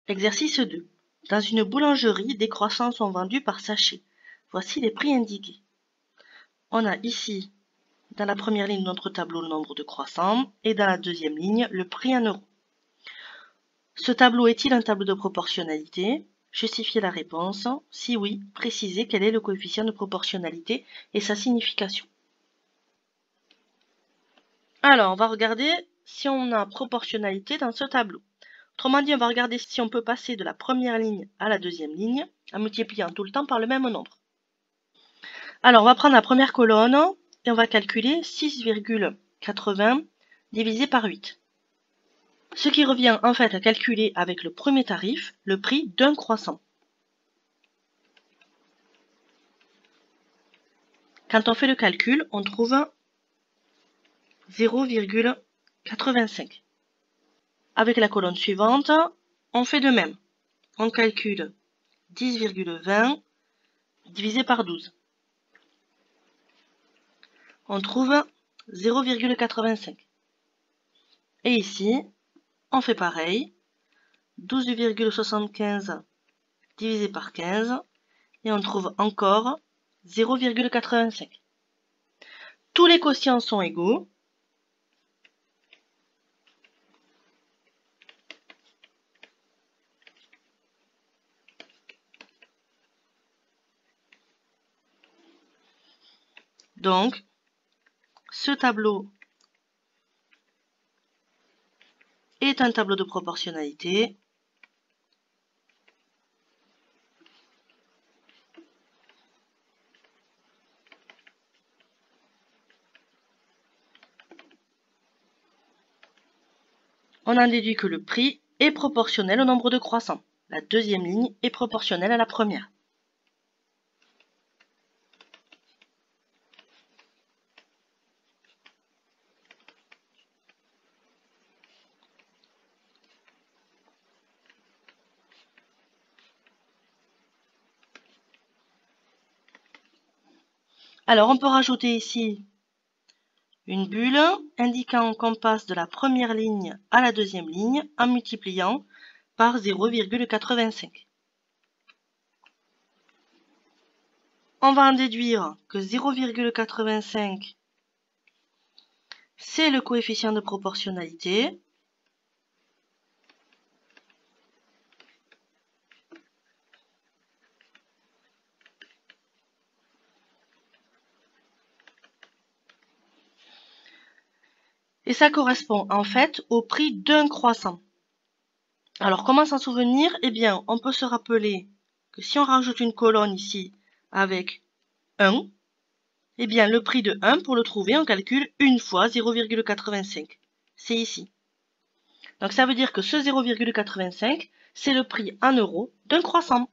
Exercice 2. Dans une boulangerie, des croissants sont vendus par sachet. Voici les prix indiqués. On a ici, dans la première ligne de notre tableau, le nombre de croissants et dans la deuxième ligne, le prix en euros. Ce tableau est-il un tableau de proportionnalité? Justifiez la réponse. Si oui, précisez quel est le coefficient de proportionnalité et sa signification. Alors, on va regarder si on a proportionnalité dans ce tableau. Autrement dit, on va regarder si on peut passer de la première ligne à la deuxième ligne en multipliant tout le temps par le même nombre. Alors, on va prendre la première colonne et on va calculer 6,80 divisé par 8. Ce qui revient en fait à calculer avec le premier tarif le prix d'un croissant. Quand on fait le calcul, on trouve 0,85. Avec la colonne suivante, on fait de même. On calcule 10,20 divisé par 12. On trouve 0,85. Et ici, on fait pareil. 12,75 divisé par 15. Et on trouve encore 0,85. Tous les quotients sont égaux. Donc, ce tableau est un tableau de proportionnalité. On en déduit que le prix est proportionnel au nombre de croissants. La deuxième ligne est proportionnelle à la première. Alors, on peut rajouter ici une bulle indiquant qu'on passe de la première ligne à la deuxième ligne en multipliant par 0,85. On va en déduire que 0,85, c'est le coefficient de proportionnalité. Et ça correspond en fait au prix d'un croissant. Alors, comment s'en souvenir? Eh bien, on peut se rappeler que si on rajoute une colonne ici avec 1, eh bien, le prix de 1, pour le trouver, on calcule une fois 0,85. C'est ici. Donc, ça veut dire que ce 0,85, c'est le prix en euros d'un croissant.